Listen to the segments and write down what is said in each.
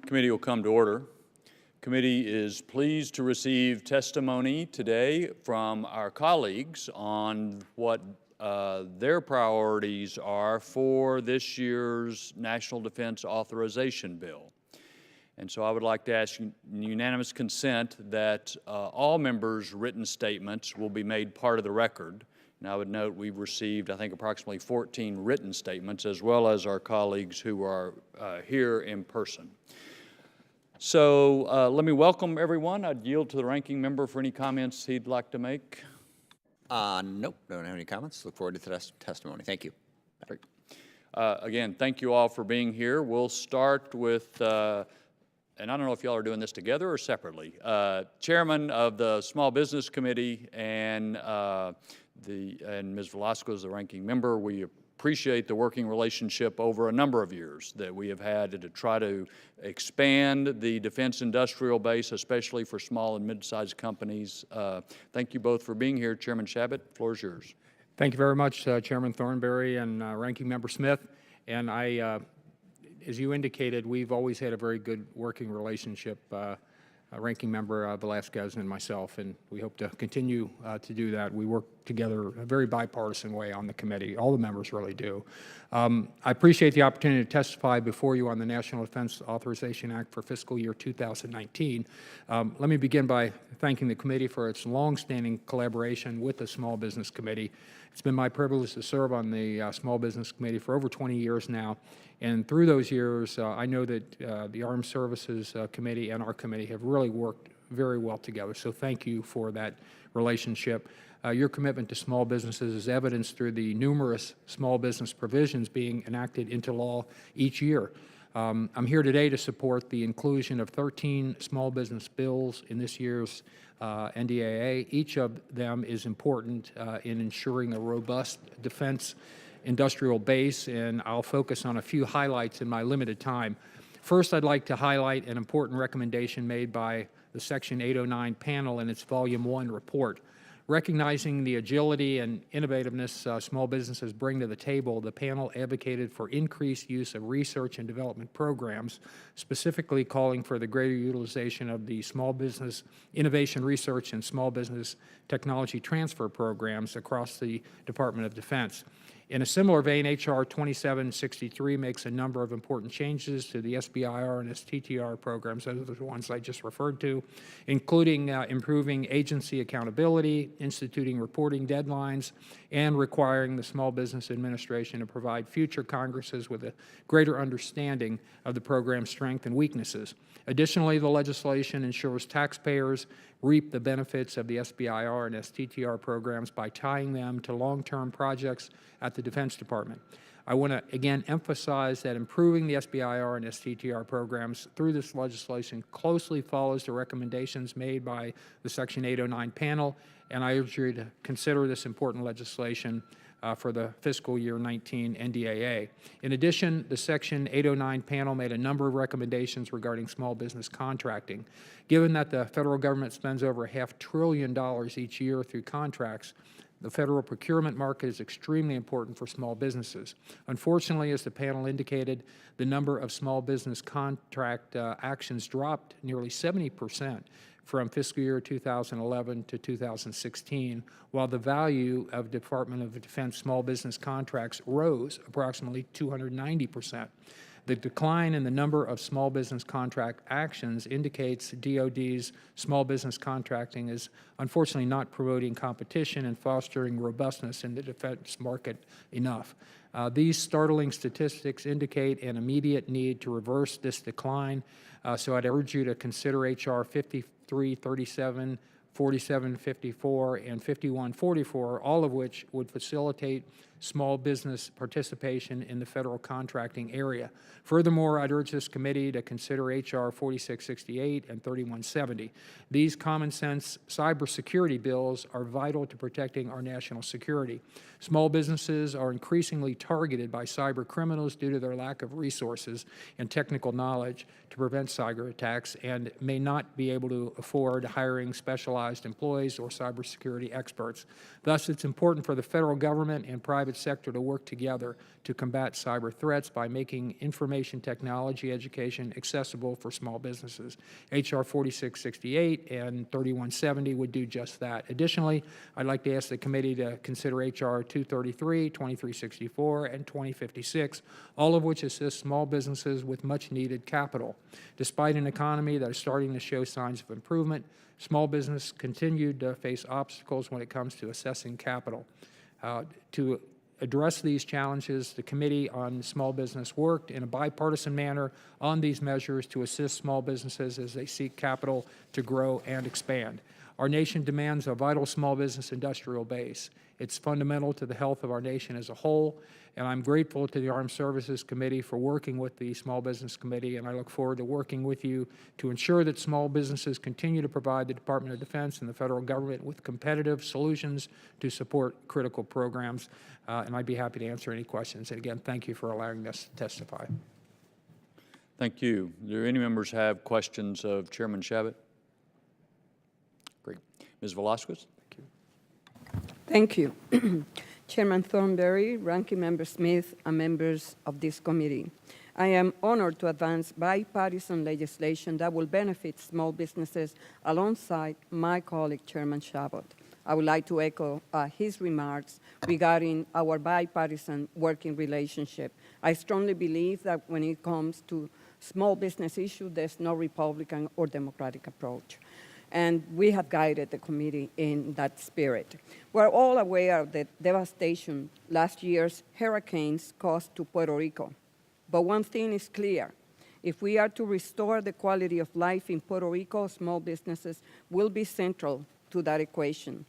Committee will come to order. Committee is pleased to receive testimony today from our colleagues on what their priorities are for this year's National Defense Authorization Bill. And so I would like to ask unanimous consent that all members' written statements will be made part of the record. And I would note we've received, I think, approximately 14 written statements, as well as our colleagues who are here in person. So let me welcome everyone. I'd yield to the ranking member for any comments he'd like to make. Nope, don't have any comments. Look forward to the testimony. Thank you. Great. Again, thank you all for being here. We'll start with, and I don't know if y'all are doing this together or separately, Chairman of the Small Business Committee and Ms. Velasco is the ranking member. We appreciate the working relationship over a number of years that we have had to try to expand the defense industrial base, especially for small and mid-sized companies. Thank you both for being here. Chairman Shabbat, the floor is yours. Thank you very much, Chairman Thornberry and Ranking Member Smith. And as you indicated, we've always had a very good working relationship, Ranking Member Velasquez and myself, and we hope to continue to do that. We work together a very bipartisan way on the committee. All the members really do. I appreciate the opportunity to testify before you on the National Defense Authorization Act for fiscal year 2019. Let me begin by thanking the committee for its longstanding collaboration with the Small Business Committee. It's been my privilege to serve on the Small Business Committee for over 20 years now. And through those years, I know that the Armed Services Committee and our committee have really worked very well together. So thank you for that relationship. Your commitment to small businesses is evidenced through the numerous small business provisions being enacted into law each year. I'm here today to support the inclusion of 13 small business bills in this year's NDAA. Each of them is important in ensuring a robust defense industrial base, and I'll focus on a few highlights in my limited time. First, I'd like to highlight an important recommendation made by the Section 809 panel in its Volume 1 report. Recognizing the agility and innovativeness small businesses bring to the table, the panel advocated for increased use of research and development programs, specifically calling for the greater utilization of the Small Business Innovation Research and Small Business Technology Transfer programs across the Department of Defense. In a similar vein, H.R. 2763 makes a number of important changes to the SBIR and STTR programs, those are the ones I just referred to, including improving agency accountability, instituting reporting deadlines, and requiring the Small Business Administration to provide future Congresses with a greater understanding of the program's strengths and weaknesses. Additionally, the legislation ensures taxpayers reap the benefits of the SBIR and STTR programs by tying them to long-term projects at the Defense Department. I want to again emphasize that improving the SBIR and STTR programs through this legislation closely follows the recommendations made by the Section 809 panel, and I urge you to consider this important legislation for the fiscal year 19 NDAA. In addition, the Section 809 panel made a number of recommendations regarding small business contracting. Given that the federal government spends over $500 billion each year through contracts, the federal procurement market is extremely important for small businesses. Unfortunately, as the panel indicated, the number of small business contract actions dropped nearly 70% from fiscal year 2011 to 2016, while the value of Department of Defense small business contracts rose approximately 290%. The decline in the number of small business contract actions indicates DoD's small business contracting is unfortunately not promoting competition and fostering robustness in the defense market enough. These startling statistics indicate an immediate need to reverse this decline, so I'd urge you to consider H.R. 5337, 4754, and 5144, all of which would facilitate small business participation in the federal contracting area. Furthermore, I'd urge this committee to consider H.R. 4668 and 3170. These common sense cybersecurity bills are vital to protecting our national security. Small businesses are increasingly targeted by cyber criminals due to their lack of resources and technical knowledge to prevent cyber attacks and may not be able to afford hiring specialized employees or cybersecurity experts. Thus, it's important for the federal government and private private sector to work together to combat cyber threats by making information technology education accessible for small businesses. H.R. 4668 and 3170 would do just that. Additionally, I'd like to ask the committee to consider H.R. 233, 2364, and 2056, all of which assist small businesses with much-needed capital. Despite an economy that is starting to show signs of improvement, small business continued to face obstacles when it comes to assessing capital. To address these challenges, the Committee on Small Business worked in a bipartisan manner on these measures to assist small businesses as they seek capital to grow and expand. Our nation demands a vital small business industrial base. It's fundamental to the health of our nation as a whole, and I'm grateful to the Armed Services Committee for working with the Small Business Committee, and I look forward to working with you to ensure that small businesses continue to provide the Department of Defense and the federal government with competitive solutions to support critical programs, and I'd be happy to answer any questions. And again, thank you for allowing us to testify. Thank you. Do any members have questions of Chairman Chabot? Great. Ms. Velasquez? Thank you. Chairman Thornberry, Ranking Member Smith, and members of this committee. I am honored to advance bipartisan legislation that will benefit small businesses alongside my colleague, Chairman Chabot. I would like to echo his remarks regarding our bipartisan working relationship. I strongly believe that when it comes to small business issues, there's no Republican or Democratic approach. And we have guided the committee in that spirit. We're all aware of the devastation last year's hurricanes caused to Puerto Rico. But one thing is clear. If we are to restore the quality of life in Puerto Rico, small businesses will be central to that equation.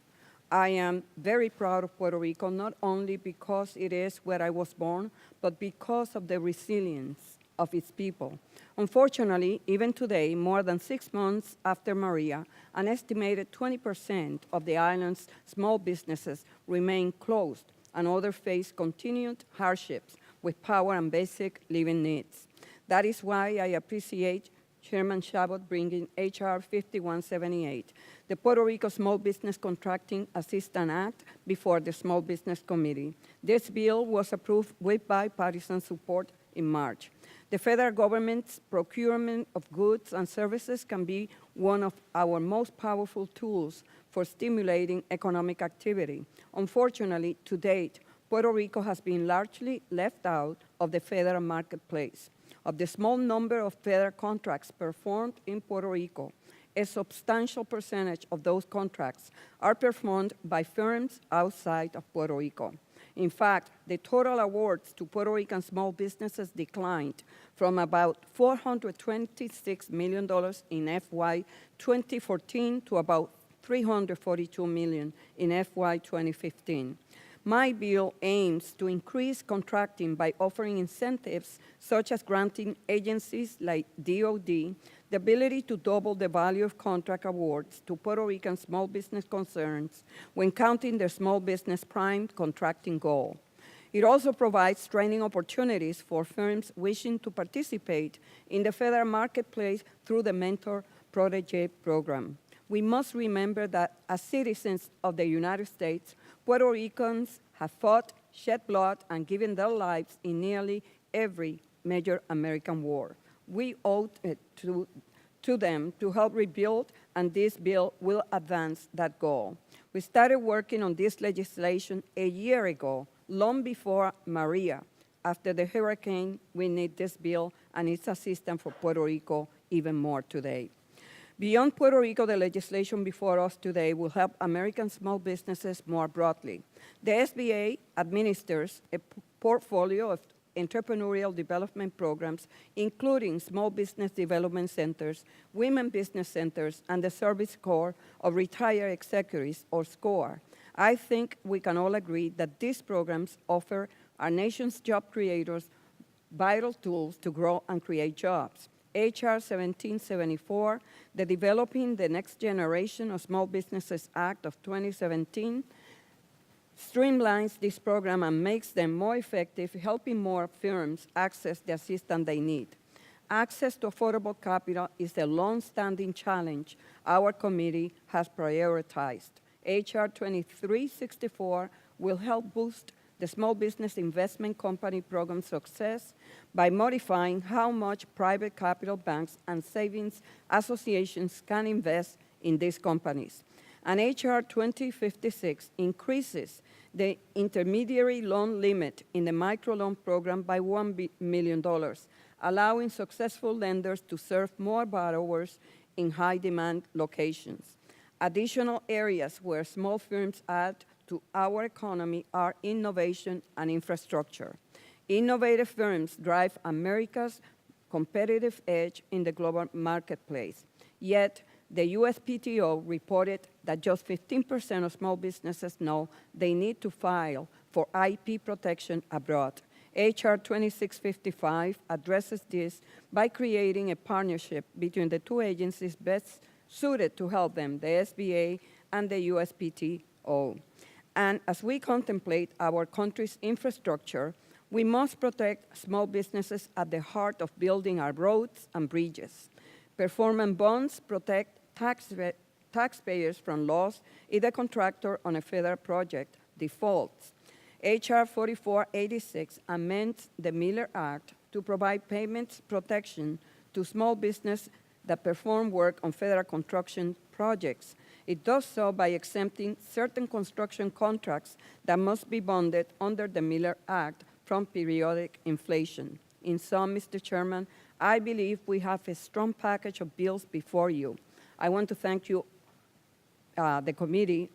I am very proud of Puerto Rico, not only because it is where I was born, but because of the resilience of its people. Unfortunately, even today, more than 6 months after Maria, an estimated 20% of the island's small businesses remain closed, and others face continued hardships with power and basic living needs. That is why I appreciate Chairman Chabot bringing H.R. 5178, the Puerto Rico Small Business Contracting Assistance Act, before the Small Business Committee. This bill was approved with bipartisan support in March. The federal government's procurement of goods and services can be one of our most powerful tools for stimulating economic activity. Unfortunately, to date, Puerto Rico has been largely left out of the federal marketplace. Of the small number of federal contracts performed in Puerto Rico, a substantial percentage of those contracts are performed by firms outside of Puerto Rico. In fact, the total awards to Puerto Rican small businesses declined from about $426 million in FY 2014 to about $342 million in FY 2015. My bill aims to increase contracting by offering incentives such as granting agencies like DOD the ability to double the value of contract awards to Puerto Rican small business concerns when counting their small business prime contracting goal. It also provides training opportunities for firms wishing to participate in the federal marketplace through the Mentor Protege program. We must remember that as citizens of the United States, Puerto Ricans have fought, shed blood, and given their lives in nearly every major American war. We owe it to them to help rebuild, and this bill will advance that goal. We started working on this legislation a year ago, long before Maria. After the hurricane, we need this bill and its assistance for Puerto Rico even more today. Beyond Puerto Rico, the legislation before us today will help American small businesses more broadly. The SBA administers a portfolio of entrepreneurial development programs, including small business development centers, women business centers, and the Service Corps of Retired Executives, or SCORE. I think we can all agree that these programs offer our nation's job creators vital tools to grow and create jobs. H.R. 1774, the Developing the Next Generation of Small Businesses Act of 2017, streamlines this program and makes them more effective, helping more firms access the assistance they need. Access to affordable capital is a long-standing challenge our committee has prioritized. H.R. 2364 will help boost the Small Business Investment Company program success by modifying how much private capital banks and savings associations can invest in these companies. And H.R. 2056 increases the intermediary loan limit in the microloan program by $1 million, allowing successful lenders to serve more borrowers in high-demand locations. Additional areas where small firms add to our economy are innovation and infrastructure. Innovative firms drive America's competitive edge in the global marketplace. Yet, the USPTO reported that just 15% of small businesses know they need to file for IP protection abroad. H.R. 2655 addresses this by creating a partnership between the two agencies best suited to help them, the SBA and the USPTO. And as we contemplate our country's infrastructure, we must protect small businesses at the heart of building our roads and bridges. Performance bonds protect taxpayers from loss if the contractor on a federal project defaults. H.R. 4486 amends the Miller Act to provide payments protection to small business that perform work on federal construction projects. It does so by exempting certain construction contracts that must be bonded under the Miller Act from periodic inflation. In sum, Mr. Chairman, I believe we have a strong package of bills before you. I want to thank you, the committee,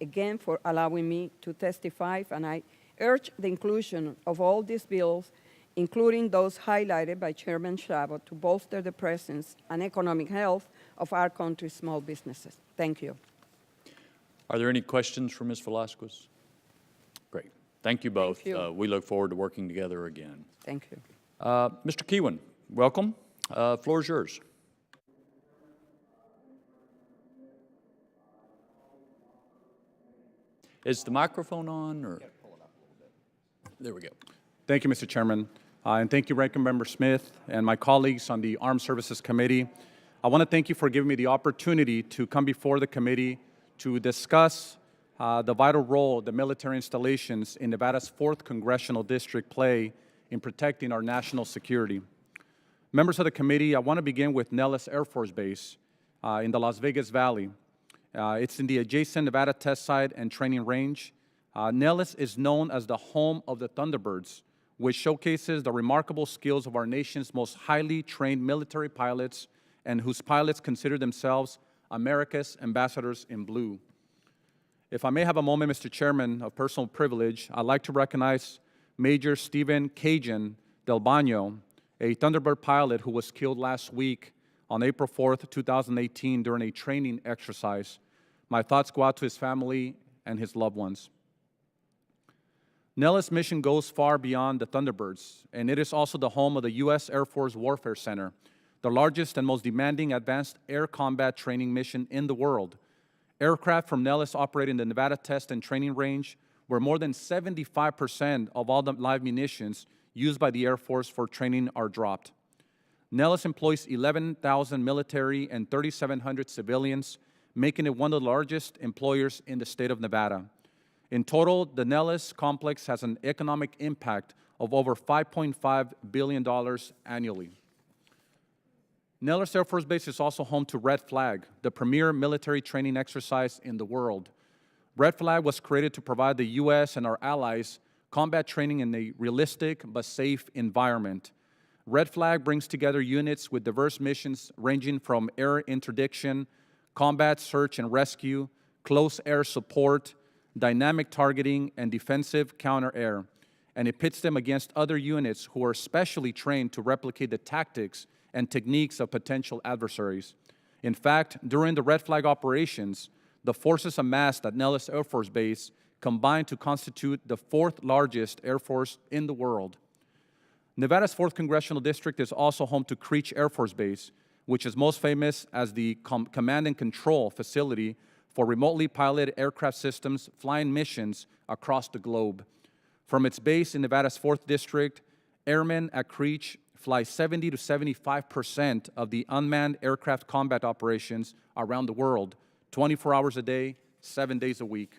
again for allowing me to testify, and I urge the inclusion of all these bills, including those highlighted by Chairman Chabot, to bolster the presence and economic health of our country's small businesses. Thank you. Are there any questions for Ms. Velasquez? Great. Thank you both. Thank you. We look forward to working together again. Thank you. Mr. Keewan, welcome. Floor is yours. Is the microphone on? Or? There we go. Thank you, Mr. Chairman. And thank you, Ranking Member Smith and my colleagues on the Armed Services Committee. I want to thank you for giving me the opportunity to come before the committee to discuss the vital role the military installations in Nevada's 4th Congressional District play in protecting our national security. Members of the committee, I want to begin with Nellis Air Force Base in the Las Vegas Valley. It's in the adjacent Nevada Test Site and Training Range. Nellis is known as the home of the Thunderbirds, which showcases the remarkable skills of our nation's most highly trained military pilots and whose pilots consider themselves America's ambassadors in blue. If I may have a moment, Mr. Chairman, of personal privilege, I'd like to recognize Major Stephen Cajun Del Baño, a Thunderbird pilot who was killed last week on April 4th, 2018, during a training exercise. My thoughts go out to his family and his loved ones. Nellis' mission goes far beyond the Thunderbirds, and it is also the home of the U.S. Air Force Warfare Center, the largest and most demanding advanced air combat training mission in the world. Aircraft from Nellis operate in the Nevada Test and Training Range, where more than 75% of all the live munitions used by the Air Force for training are dropped. Nellis employs 11,000 military and 3,700 civilians, making it one of the largest employers in the state of Nevada. In total, the Nellis complex has an economic impact of over $5.5 billion annually. Nellis Air Force Base is also home to Red Flag, the premier military training exercise in the world. Red Flag was created to provide the U.S. and our allies combat training in a realistic but safe environment. Red Flag brings together units with diverse missions ranging from air interdiction, combat search and rescue, close air support, dynamic targeting, and defensive counter-air. And it pits them against other units who are specially trained to replicate the tactics and techniques of potential adversaries. In fact, during the Red Flag operations, the forces amassed at Nellis Air Force Base combined to constitute the 4th largest air force in the world. Nevada's 4th Congressional District is also home to Creech Air Force Base, which is most famous as the command and control facility for remotely piloted aircraft systems flying missions across the globe. From its base in Nevada's 4th District, airmen at Creech fly 70 to 75% of the unmanned aircraft combat operations around the world, 24 hours a day, 7 days a week.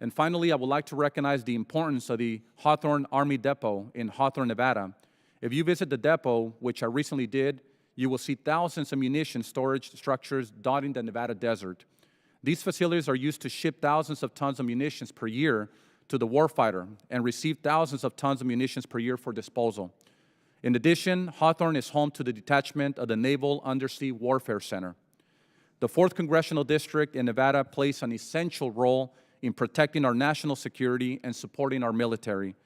And finally, I would like to recognize the importance of the Hawthorne Army Depot in Hawthorne, Nevada. If you visit the depot, which I recently did, you will see thousands of munition storage structures dotting the Nevada desert. These facilities are used to ship thousands of tons of munitions per year to the warfighter and receive thousands of tons of munitions per year for disposal. In addition, Hawthorne is home to the detachment of the Naval Undersea Warfare Center. The 4th Congressional District in Nevada plays an essential role in protecting our national security and supporting our military.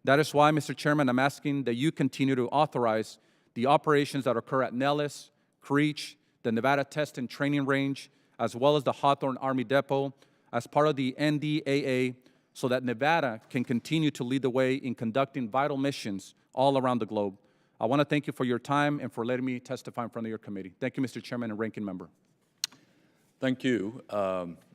That is why, Mr. Chairman, I'm asking that you continue to authorize the operations that occur at Nellis, Creech, the Nevada Test and Training Range, as well as the Hawthorne Army Depot, as part of the NDAA, so that Nevada can continue to lead the way in conducting vital missions all around the globe. I want to thank you for your time and for letting me testify in front of your committee. Thank you, Mr. Chairman and Ranking Member. Thank you.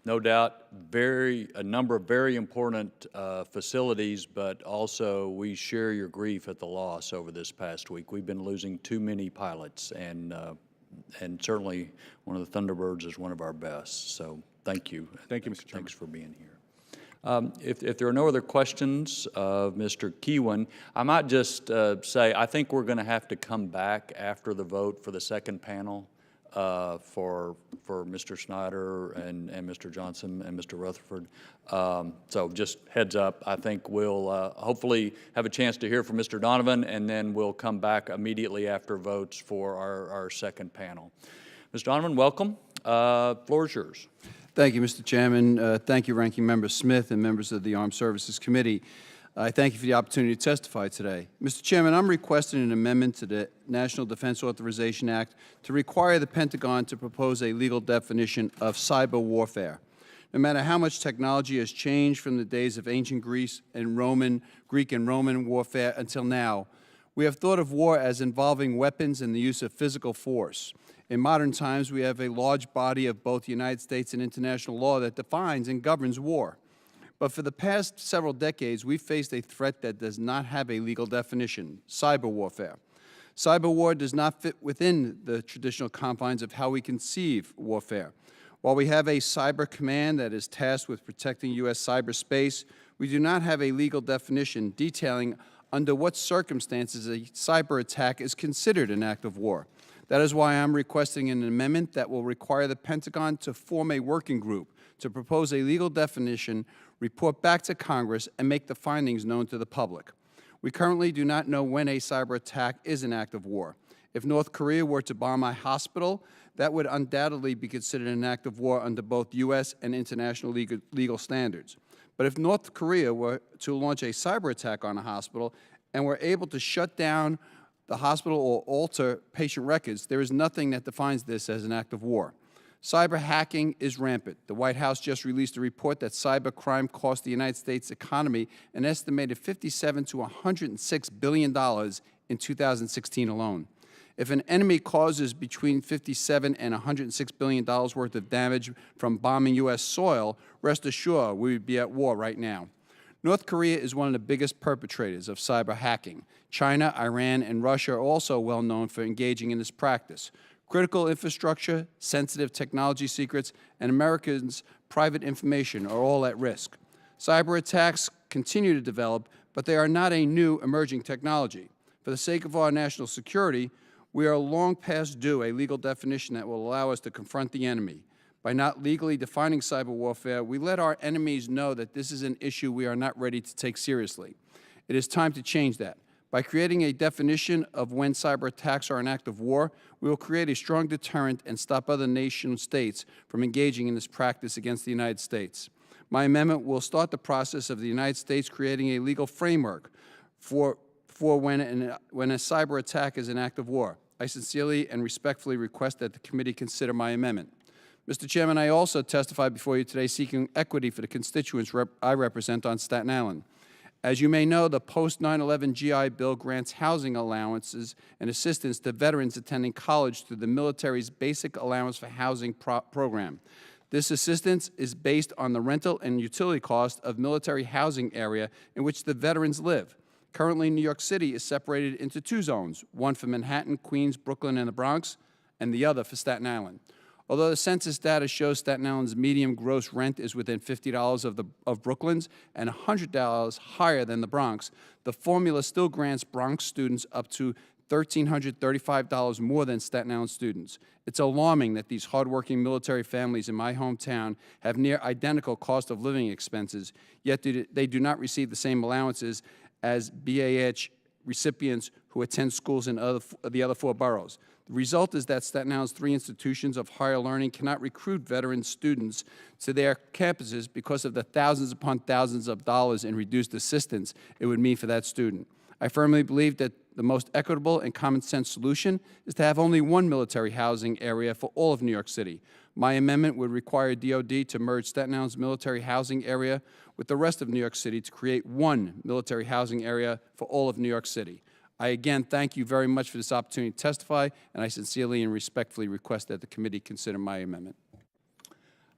No doubt, a number of very important facilities, but also we share your grief at the loss over this past week. We've been losing too many pilots, and certainly one of the Thunderbirds is one of our best. So thank you. Thank you, Mr. Chairman. Thanks for being here. If there are no other questions of Mr. Keewan, I might just say I think we're going to have to come back after the vote for the second panel for Mr. Snyder and Mr. Johnson and Mr. Rutherford. So just heads up, I think we'll hopefully have a chance to hear from Mr. Donovan, and then we'll come back immediately after votes for our second panel. Mr. Donovan, welcome. Floor is yours. Thank you, Mr. Chairman. Thank you, Ranking Member Smith and members of the Armed Services Committee. I thank you for the opportunity to testify today. Mr. Chairman, I'm requesting an amendment to the National Defense Authorization Act to require the Pentagon to propose a legal definition of cyber warfare. No matter how much technology has changed from the days of ancient Greek and Roman warfare until now, we have thought of war as involving weapons and the use of physical force. In modern times, we have a large body of both United States and international law that defines and governs war. But for the past several decades, we've faced a threat that does not have a legal definition: cyber warfare. Cyber war does not fit within the traditional confines of how we conceive warfare. While we have a cyber command that is tasked with protecting U.S. cyberspace, we do not have a legal definition detailing under what circumstances a cyber attack is considered an act of war. That is why I'm requesting an amendment that will require the Pentagon to form a working group to propose a legal definition, report back to Congress, and make the findings known to the public. We currently do not know when a cyber attack is an act of war. If North Korea were to bomb a hospital, that would undoubtedly be considered an act of war under both U.S. and international legal standards. But if North Korea were to launch a cyber attack on a hospital and were able to shut down the hospital or alter patient records, there is nothing that defines this as an act of war. Cyber hacking is rampant. The White House just released a report that cyber crime cost the United States economy an estimated $57 to $106 billion in 2016 alone. If an enemy causes between $57 and $106 billion worth of damage from bombing U.S. soil, rest assured we would be at war right now. North Korea is one of the biggest perpetrators of cyber hacking. China, Iran, and Russia are also well known for engaging in this practice. Critical infrastructure, sensitive technology secrets, and Americans' private information are all at risk. Cyber attacks continue to develop, but they are not a new emerging technology. For the sake of our national security, we are long past due a legal definition that will allow us to confront the enemy. By not legally defining cyber warfare, we let our enemies know that this is an issue we are not ready to take seriously. It is time to change that. By creating a definition of when cyber attacks are an act of war, we will create a strong deterrent and stop other nation-states from engaging in this practice against the United States. My amendment will start the process of the United States creating a legal framework for when a cyber attack is an act of war. I sincerely and respectfully request that the committee consider my amendment. Mr. Chairman, I also testify before you today seeking equity for the constituents I represent on Staten Island. As you may know, the post-9/11 GI Bill grants housing allowances and assistance to veterans attending college through the military's Basic Allowance for Housing program. This assistance is based on the rental and utility cost of military housing area in which the veterans live. Currently, New York City is separated into two zones, one for Manhattan, Queens, Brooklyn, and the Bronx, and the other for Staten Island. Although the census data shows Staten Island's median gross rent is within $50 of Brooklyn's and $100 higher than the Bronx, the formula still grants Bronx students up to $1,335 more than Staten Island students. It's alarming that these hardworking military families in my hometown have near identical cost of living expenses, yet they do not receive the same allowances as BAH recipients who attend schools in the other 4 boroughs. The result is that Staten Island's 3 institutions of higher learning cannot recruit veteran students to their campuses because of the thousands upon thousands of dollars in reduced assistance it would mean for that student. I firmly believe that the most equitable and common sense solution is to have only one military housing area for all of New York City. My amendment would require DOD to merge Staten Island's military housing area with the rest of New York City to create one military housing area for all of New York City. I again thank you very much for this opportunity to testify, and I sincerely and respectfully request that the committee consider my amendment.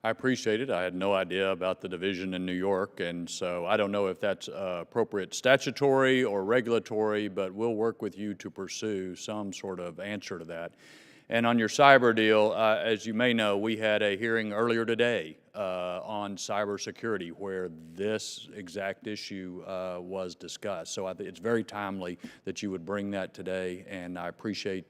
I appreciate it. I had no idea about the division in New York, and so I don't know if that's appropriate statutory or regulatory, but we'll work with you to pursue some sort of answer to that. And on your cyber deal, as you may know, we had a hearing earlier today on cybersecurity where this exact issue was discussed. So I think it's very timely that you would bring that today, and I appreciate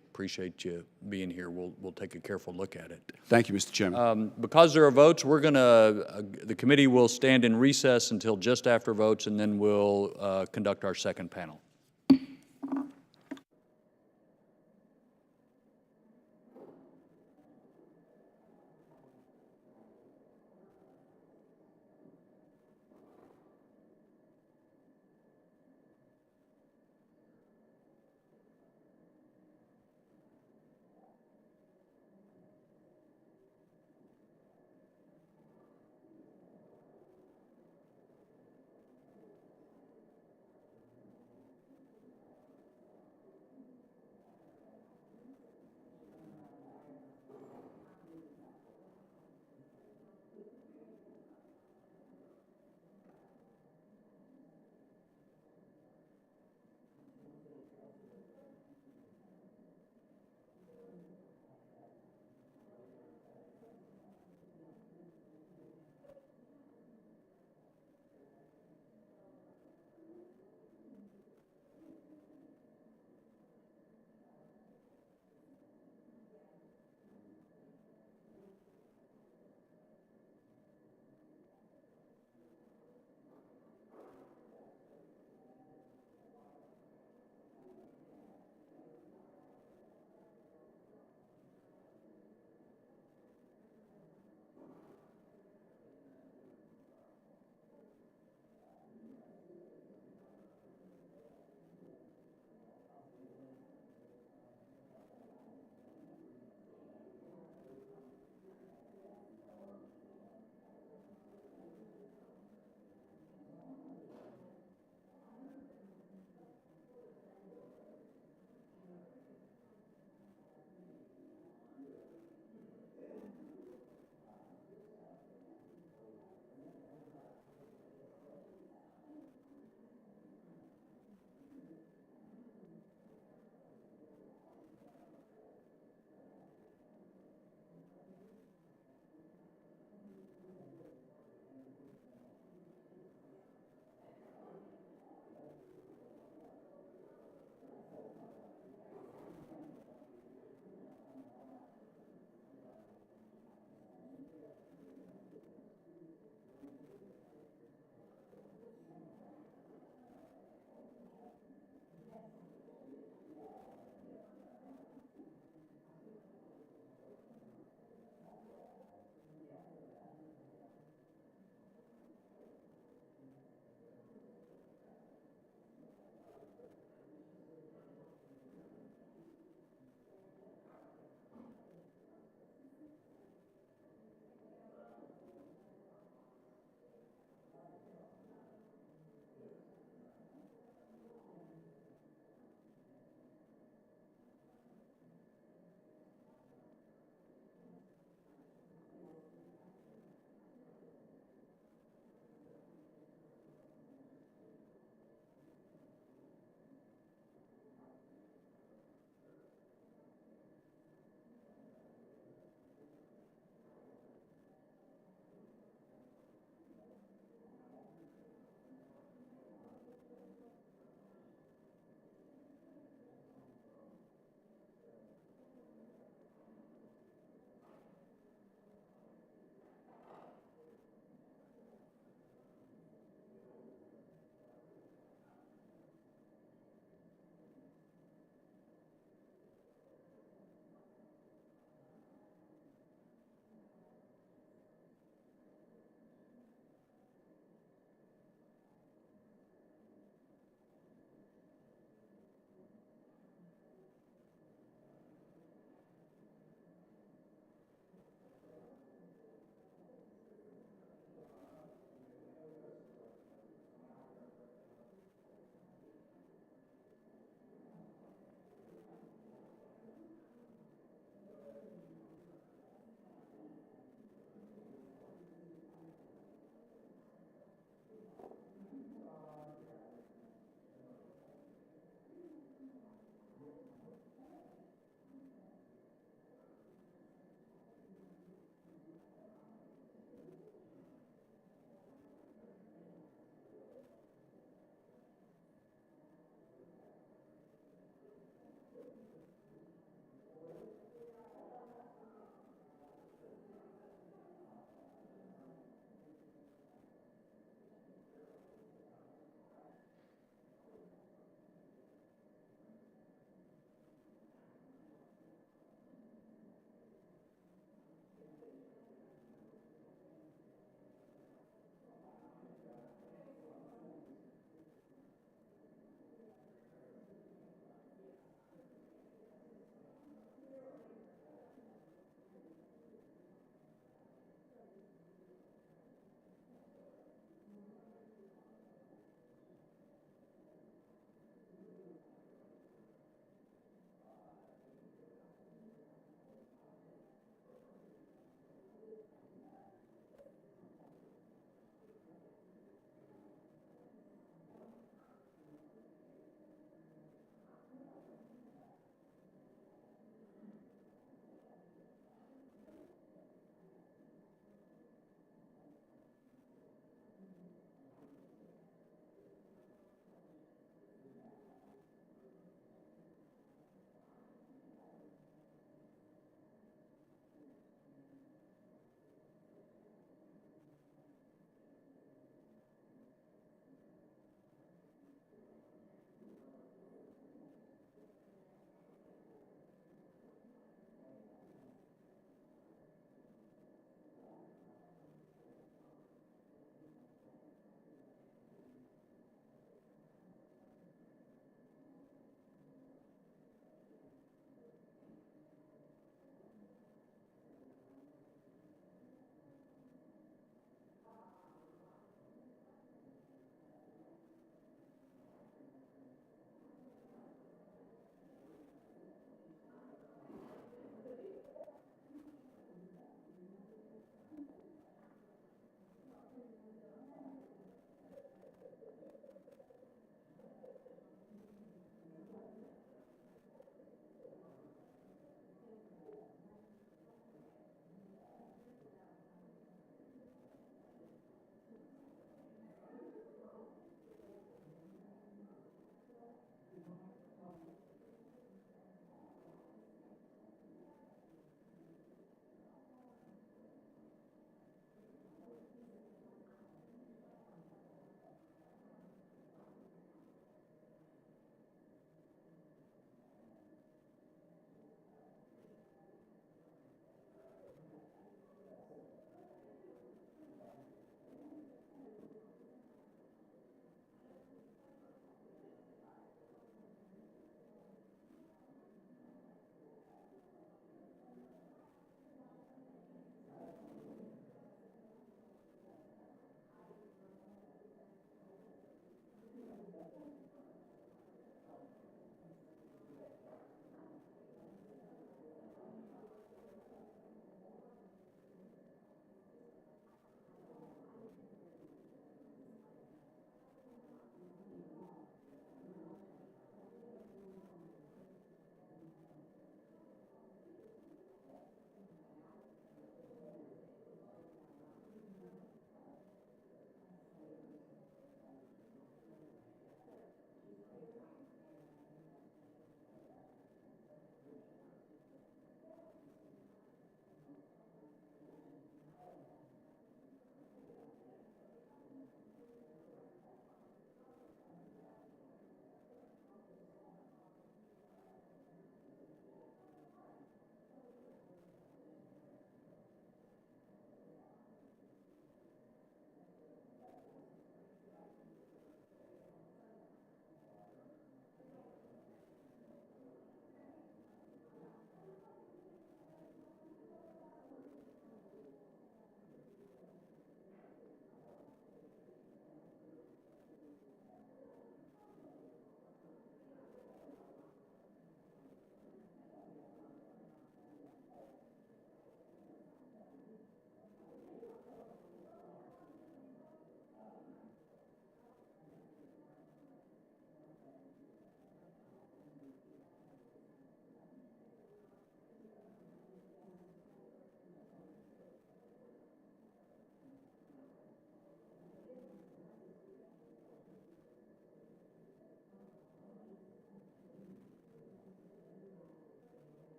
you being here. We'll take a careful look at it. Thank you, Mr. Chairman. Because there are votes, the committee will stand in recess until just after votes, and then we'll conduct our second panel.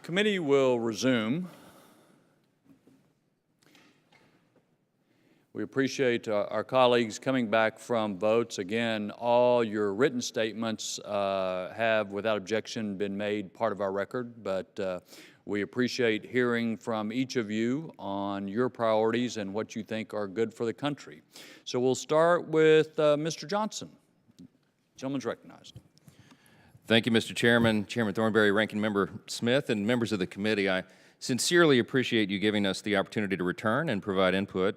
Committee will resume. We appreciate our colleagues coming back from votes. Again, all your written statements have, without objection, been made part of our record, but we appreciate hearing from each of you on your priorities and what you think are good for the country. So we'll start with Mr. Johnson. Gentleman's recognized. Thank you, Mr. Chairman, Chairman Thornberry, Ranking Member Smith, and members of the committee. I sincerely appreciate you giving us the opportunity to return and provide input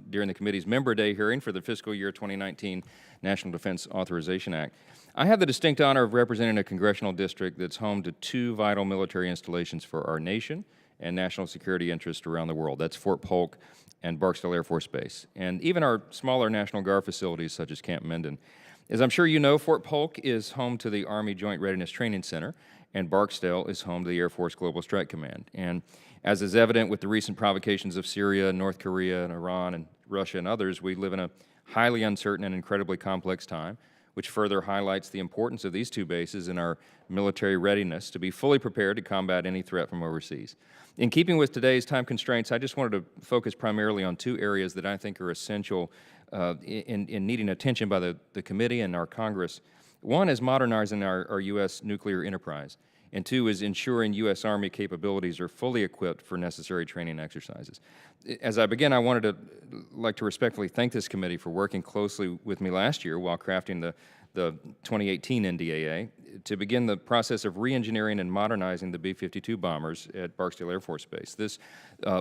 during the committee's Member Day hearing for the fiscal year 2019 National Defense Authorization Act. I have the distinct honor of representing a congressional district that's home to two vital military installations for our nation and national security interests around the world. That's Fort Polk and Barksdale Air Force Base, and even our smaller National Guard facilities such as Camp Minden. As I'm sure you know, Fort Polk is home to the Army Joint Readiness Training Center, and Barksdale is home to the Air Force Global Strike Command. And as is evident with the recent provocations of Syria, North Korea, and Iran, and Russia, and others, we live in a highly uncertain and incredibly complex time, which further highlights the importance of these two bases in our military readiness to be fully prepared to combat any threat from overseas. In keeping with today's time constraints, I just wanted to focus primarily on two areas that I think are essential in needing attention by the committee and our Congress. One is modernizing our U.S. nuclear enterprise, and two is ensuring U.S. Army capabilities are fully equipped for necessary training exercises. As I begin, I like to respectfully thank this committee for working closely with me last year while crafting the 2018 NDAA to begin the process of re-engineering and modernizing the B-52 bombers at Barksdale Air Force Base. This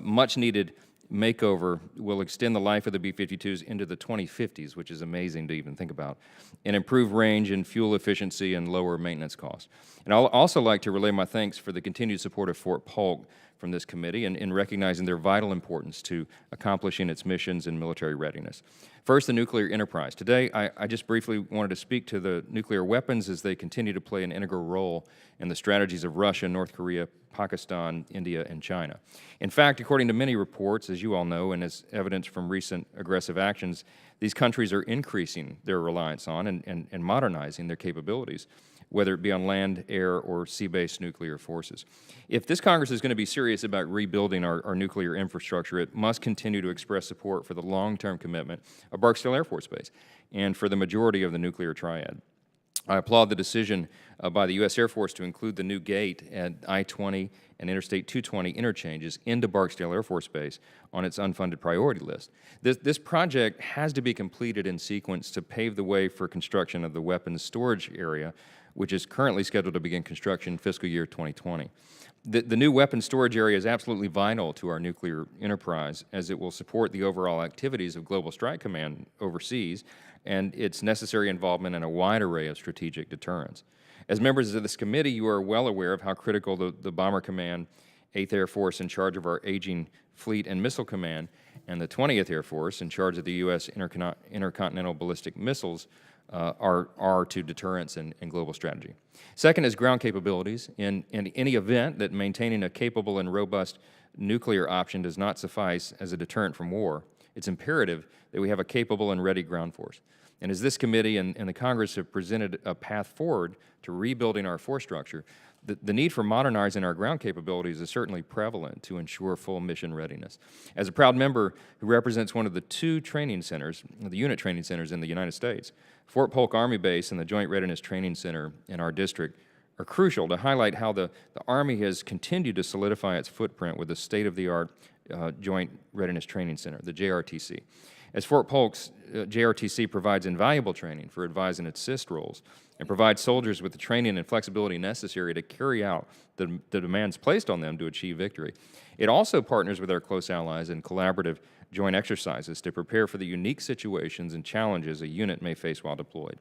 much-needed makeover will extend the life of the B-52s into the 2050s, which is amazing to even think about, and improve range and fuel efficiency and lower maintenance costs. And I'll also like to relay my thanks for the continued support of Fort Polk from this committee and in recognizing their vital importance to accomplishing its missions and military readiness. First, the nuclear enterprise. Today, I just briefly wanted to speak to the nuclear weapons as they continue to play an integral role in the strategies of Russia, North Korea, Pakistan, India, and China. In fact, according to many reports, as you all know, and as evidence from recent aggressive actions, these countries are increasing their reliance on and modernizing their capabilities, whether it be on land, air, or sea-based nuclear forces. If this Congress is going to be serious about rebuilding our nuclear infrastructure, it must continue to express support for the long-term commitment of Barksdale Air Force Base and for the majority of the nuclear triad. I applaud the decision by the U.S. Air Force to include the new gate at I-20 and Interstate 220 interchanges into Barksdale Air Force Base on its unfunded priority list. This project has to be completed in sequence to pave the way for construction of the weapons storage area, which is currently scheduled to begin construction in fiscal year 2020. The new weapons storage area is absolutely vital to our nuclear enterprise, as it will support the overall activities of Global Strike Command overseas and its necessary involvement in a wide array of strategic deterrence. As members of this committee, you are well aware of how critical the Bomber Command, 8th Air Force in charge of our aging Fleet and Missile Command, and the 20th Air Force in charge of the U.S. intercontinental ballistic missiles are to deterrence and global strategy. Second is ground capabilities. In any event that maintaining a capable and robust nuclear option does not suffice as a deterrent from war, it's imperative that we have a capable and ready ground force. And as this committee and the Congress have presented a path forward to rebuilding our force structure, the need for modernizing our ground capabilities is certainly prevalent to ensure full mission readiness. As a proud member who represents one of the two training centers, the unit training centers in the United States, Fort Polk Army Base and the Joint Readiness Training Center in our district are crucial to highlight how the Army has continued to solidify its footprint with the state-of-the-art Joint Readiness Training Center, the JRTC. As Fort Polk's JRTC provides invaluable training for advise and assist roles and provides soldiers with the training and flexibility necessary to carry out the demands placed on them to achieve victory. It also partners with our close allies in collaborative joint exercises to prepare for the unique situations and challenges a unit may face while deployed.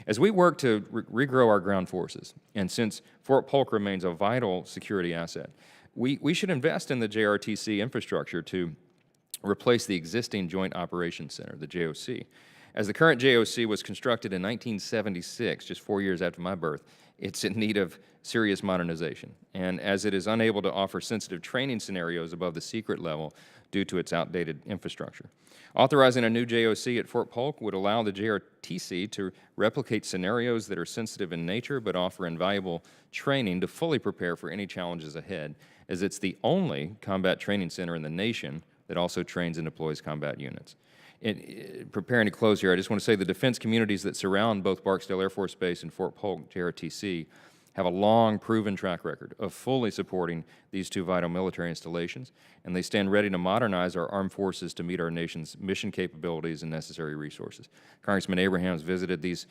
As we work to regrow our ground forces, and since Fort Polk remains a vital security asset, we should invest in the JRTC infrastructure to replace the existing Joint Operations Center, the JOC. As the current JOC was constructed in 1976, just 4 years after my birth, it's in need of serious modernization. And as it is unable to offer sensitive training scenarios above the secret level due to its outdated infrastructure. Authorizing a new JOC at Fort Polk would allow the JRTC to replicate scenarios that are sensitive in nature but offer invaluable training to fully prepare for any challenges ahead, as it's the only combat training center in the nation that also trains and deploys combat units. Preparing to close here, I just want to say the defense communities that surround both Barksdale Air Force Base and Fort Polk JRTC have a long, proven track record of fully supporting these two vital military installations, and they stand ready to modernize our armed forces to meet our nation's mission capabilities and necessary resources. Congressman Abrams visited these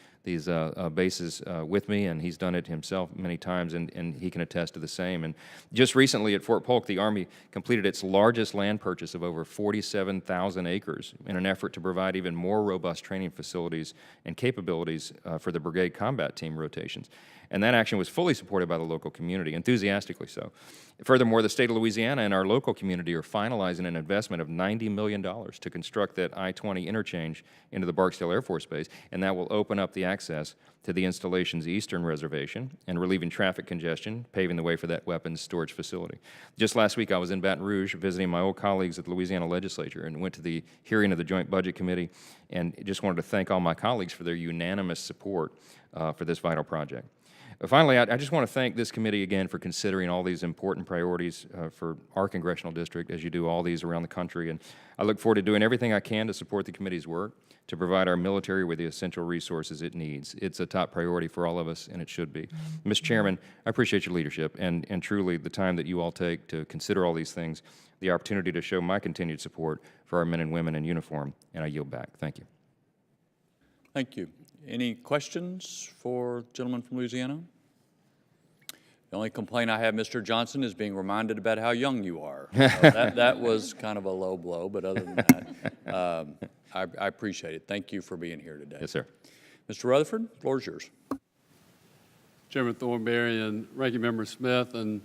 bases with me, and he's done it himself many times, and he can attest to the same. And just recently at Fort Polk, the Army completed its largest land purchase of over 47,000 acres in an effort to provide even more robust training facilities and capabilities for the brigade combat team rotations. And that action was fully supported by the local community, enthusiastically so. Furthermore, the state of Louisiana and our local community are finalizing an investment of $90 million to construct that I-20 interchange into the Barksdale Air Force Base, and that will open up the access to the installation's eastern reservation and relieving traffic congestion, paving the way for that weapons storage facility. Just last week, I was in Baton Rouge visiting my old colleagues at the Louisiana Legislature and went to the hearing of the Joint Budget Committee, and just wanted to thank all my colleagues for their unanimous support for this vital project. Finally, I just want to thank this committee again for considering all these important priorities for our congressional district, as you do all these around the country. And I look forward to doing everything I can to support the committee's work, to provide our military with the essential resources it needs. It's a top priority for all of us, and it should be. Mr. Chairman, I appreciate your leadership and truly the time that you all take to consider all these things, the opportunity to show my continued support for our men and women in uniform, and I yield back. Thank you. Thank you. Any questions for the gentleman from Louisiana? The only complaint I have, Mr. Johnson, is being reminded about how young you are. That was kind of a low blow, but other than that, I appreciate it. Thank you for being here today. Yes, sir. Mr. Rutherford, the floor is yours. Chairman Thornberry and Ranking Member Smith and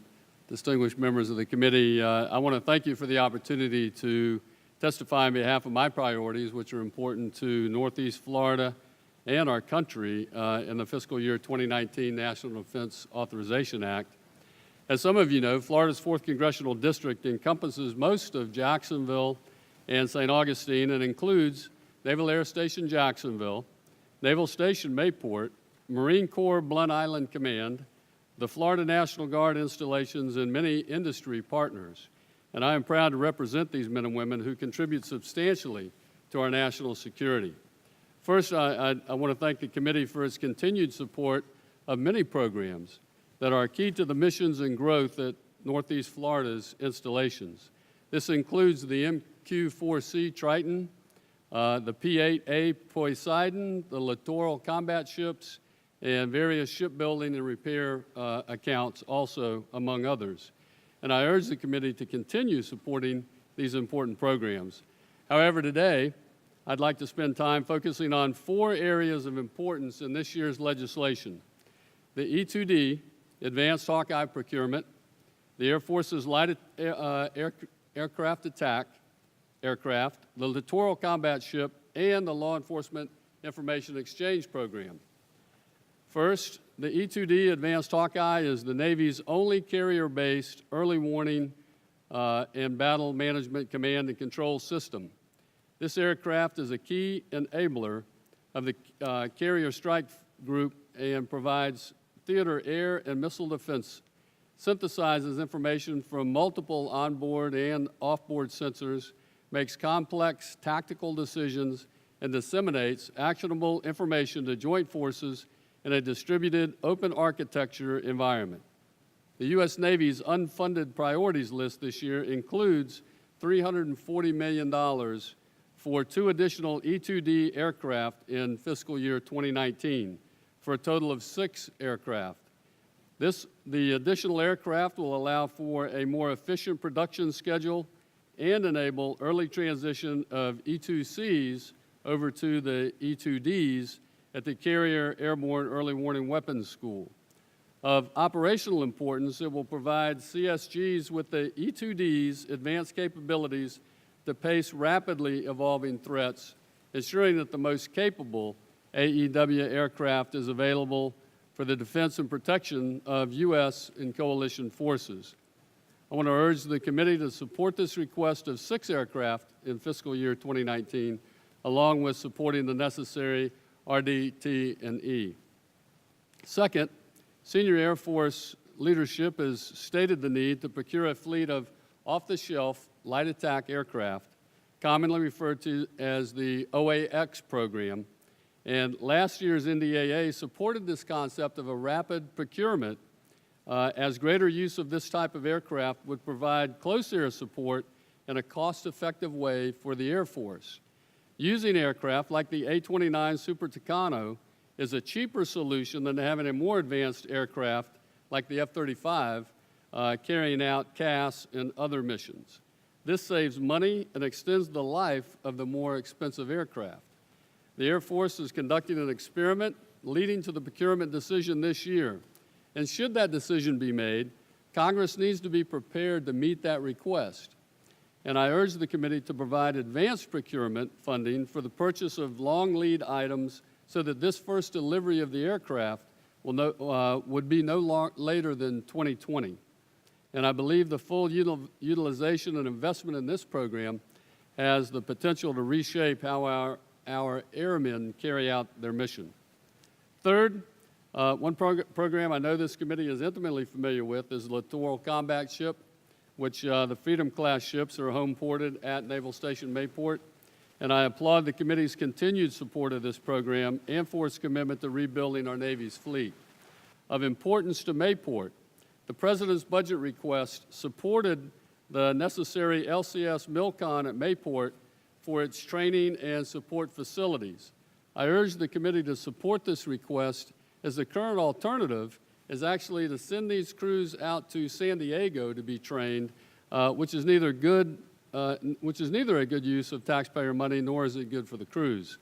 distinguished members of the committee, I want to thank you for the opportunity to testify on behalf of my priorities, which are important to Northeast Florida and our country in the fiscal year 2019 National Defense Authorization Act. As some of you know, Florida's 4th Congressional District encompasses most of Jacksonville and St. Augustine and includes Naval Air Station Jacksonville, Naval Station Mayport, Marine Corps Blunt Island Command, the Florida National Guard installations, and many industry partners. And I am proud to represent these men and women who contribute substantially to our national security. First, I want to thank the committee for its continued support of many programs that are key to the missions and growth at Northeast Florida's installations. This includes the MQ-4C Triton, the P-8A Poseidon, the Littoral Combat Ships, and various shipbuilding and repair accounts also, among others. And I urge the committee to continue supporting these important programs. However, today, I'd like to spend time focusing on 4 areas of importance in this year's legislation: the E-2D, Advanced Hawkeye Procurement, the Air Force's Light Aircraft Attack Aircraft, the Littoral Combat Ship, and the Law Enforcement Information Exchange Program. First, the E-2D Advanced Hawkeye is the Navy's only carrier-based early warning and battle management command and control system. This aircraft is a key enabler of the Carrier Strike Group and provides theater air and missile defense, synthesizes information from multiple onboard and offboard sensors, makes complex tactical decisions, and disseminates actionable information to joint forces in a distributed open architecture environment. The U.S. Navy's unfunded priorities list this year includes $340 million for 2 additional E-2D aircraft in fiscal year 2019, for a total of 6 aircraft. The additional aircraft will allow for a more efficient production schedule and enable early transition of E-2Cs over to the E-2Ds at the Carrier Airborne Early Warning Weapons School. Of operational importance, it will provide CSGs with the E-2Ds advanced capabilities to face rapidly evolving threats, ensuring that the most capable AEW aircraft is available for the defense and protection of U.S. and coalition forces. I want to urge the committee to support this request of 6 aircraft in fiscal year 2019, along with supporting the necessary RDT&E. Second, senior Air Force leadership has stated the need to procure a fleet of off-the-shelf light attack aircraft, commonly referred to as the OAX program, and last year's NDAA supported this concept of a rapid procurement as greater use of this type of aircraft would provide close air support in a cost-effective way for the Air Force. Using aircraft like the A-29 Super Tucano is a cheaper solution than having a more advanced aircraft like the F-35 carrying out CAS and other missions. This saves money and extends the life of the more expensive aircraft. The Air Force is conducting an experiment leading to the procurement decision this year. And should that decision be made, Congress needs to be prepared to meet that request. And I urge the committee to provide advanced procurement funding for the purchase of long lead items so that this first delivery of the aircraft would be no later than 2020. And I believe the full utilization and investment in this program has the potential to reshape how our airmen carry out their mission. Third, one program I know this committee is intimately familiar with is the Littoral Combat Ship, which the Freedom-class ships are home-ported at Naval Station Mayport. And I applaud the committee's continued support of this program and for its commitment to rebuilding our Navy's fleet. Of importance to Mayport, the President's budget request supported the necessary LCS MILCON at Mayport for its training and support facilities. I urge the committee to support this request, as the current alternative is actually to send these crews out to San Diego to be trained, which is neither a good use of taxpayer money, nor is it good for the crews.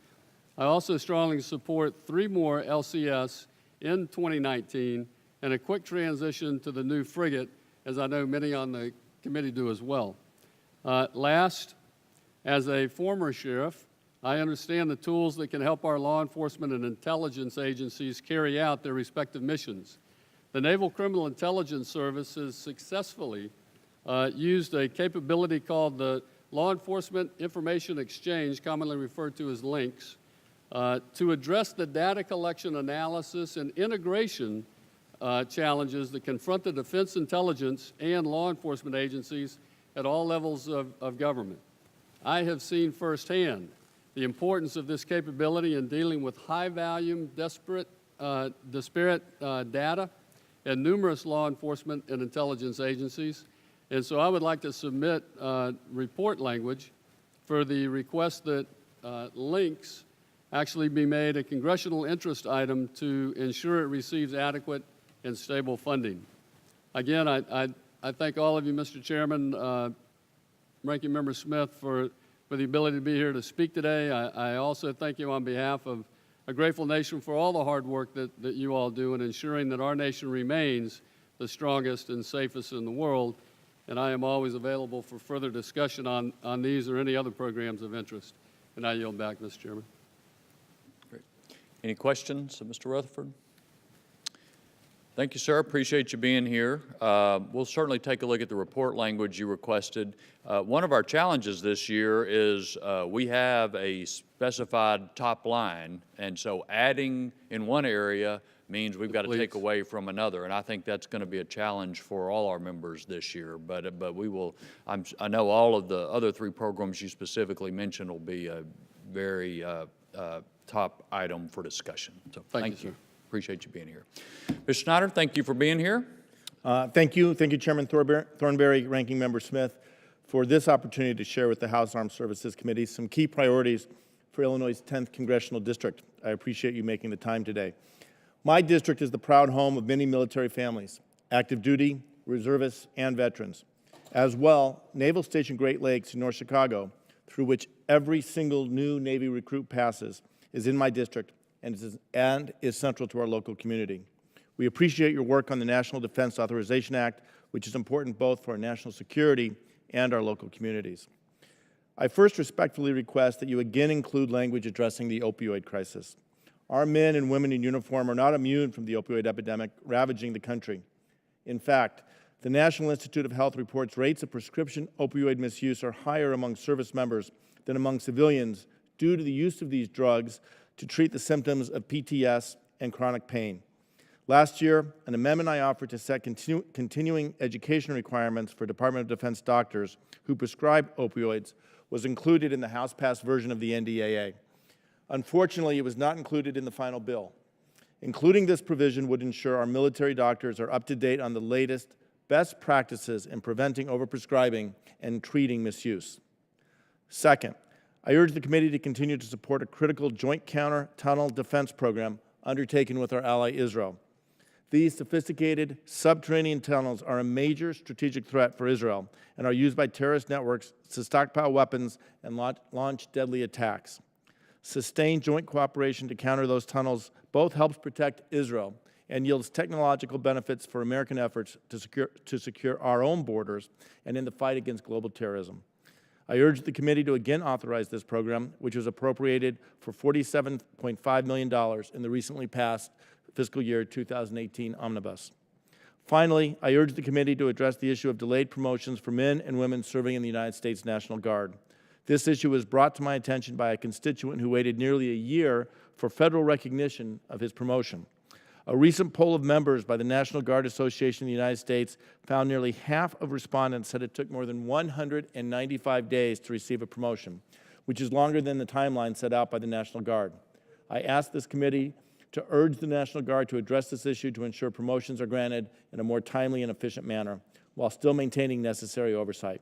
I also strongly support 3 more LCS in 2019 and a quick transition to the new frigate, as I know many on the committee do as well. Last, as a former sheriff, I understand the tools that can help our law enforcement and intelligence agencies carry out their respective missions. The Naval Criminal Intelligence Service has successfully used a capability called the Law Enforcement Information Exchange, commonly referred to as LINKS, to address the data collection, analysis, and integration challenges that confront the defense intelligence and law enforcement agencies at all levels of government. I have seen firsthand the importance of this capability in dealing with high-volume, disparate data and numerous law enforcement and intelligence agencies. And so I would like to submit report language for the request that links actually be made a congressional interest item to ensure it receives adequate and stable funding. Again, I thank all of you, Mr. Chairman, Ranking Member Smith, for the ability to be here to speak today. I also thank you on behalf of a grateful nation for all the hard work that you all do in ensuring that our nation remains the strongest and safest in the world. And I am always available for further discussion on these or any other programs of interest. And I yield back, Mr. Chairman. Great. Any questions of Mr. Rutherford? Thank you, sir. Appreciate you being here. We'll certainly take a look at the report language you requested. One of our challenges this year is we have a specified top line, and so adding in one area means we've got to take away from another, and I think that's going to be a challenge for all our members this year. But we will. I know all of the other 3 programs you specifically mentioned will be a very top item for discussion. So thank you. Appreciate you being here. Mr. Snyder, thank you for being here. Thank you, Chairman Thornberry, Ranking Member Smith, for this opportunity to share with the House Armed Services Committee some key priorities for Illinois' 10th Congressional District. I appreciate you making the time today. My district is the proud home of many military families, active duty, reservists, and veterans. As well, Naval Station Great Lakes in North Chicago, through which every single new Navy recruit passes, is in my district and is central to our local community. We appreciate your work on the National Defense Authorization Act, which is important both for our national security and our local communities. I first respectfully request that you again include language addressing the opioid crisis. Our men and women in uniform are not immune from the opioid epidemic ravaging the country. In fact, The National Institute of Health reports rates of prescription opioid misuse are higher among service members than among civilians due to the use of these drugs to treat the symptoms of PTS and chronic pain. Last year, an amendment I offered to set continuing education requirements for Department of Defense doctors who prescribe opioids was included in the House-passed version of the NDAA. Unfortunately, it was not included in the final bill. Including this provision would ensure our military doctors are up to date on the latest best practices in preventing overprescribing and treating misuse. Second, I urge the committee to continue to support a critical joint counter-tunnel defense program undertaken with our ally Israel. These sophisticated subterranean tunnels are a major strategic threat for Israel and are used by terrorist networks to stockpile weapons and launch deadly attacks. Sustained joint cooperation to counter those tunnels both helps protect Israel and yields technological benefits for American efforts to secure our own borders and in the fight against global terrorism. I urge the committee to again authorize this program, which was appropriated for $47.5 million in the recently passed fiscal year 2018 omnibus. Finally, I urge the committee to address the issue of delayed promotions for men and women serving in the United States National Guard. This issue was brought to my attention by a constituent who waited nearly a year for federal recognition of his promotion. A recent poll of members by the National Guard Association in the United States found nearly half of respondents said it took more than 195 days to receive a promotion, which is longer than the timeline set out by the National Guard. I ask this committee to urge the National Guard to address this issue to ensure promotions are granted in a more timely and efficient manner, while still maintaining necessary oversight.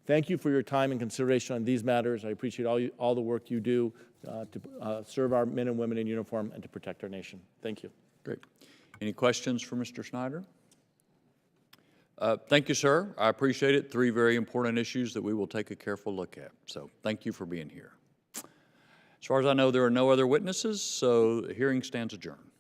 Thank you for your time and consideration on these matters. I appreciate all the work you do to serve our men and women in uniform and to protect our nation. Thank you. Great. Any questions for Mr. Snyder? Thank you, sir. I appreciate it. Three very important issues that we will take a careful look at. So thank you for being here. As far as I know, there are no other witnesses, so the hearing stands adjourned.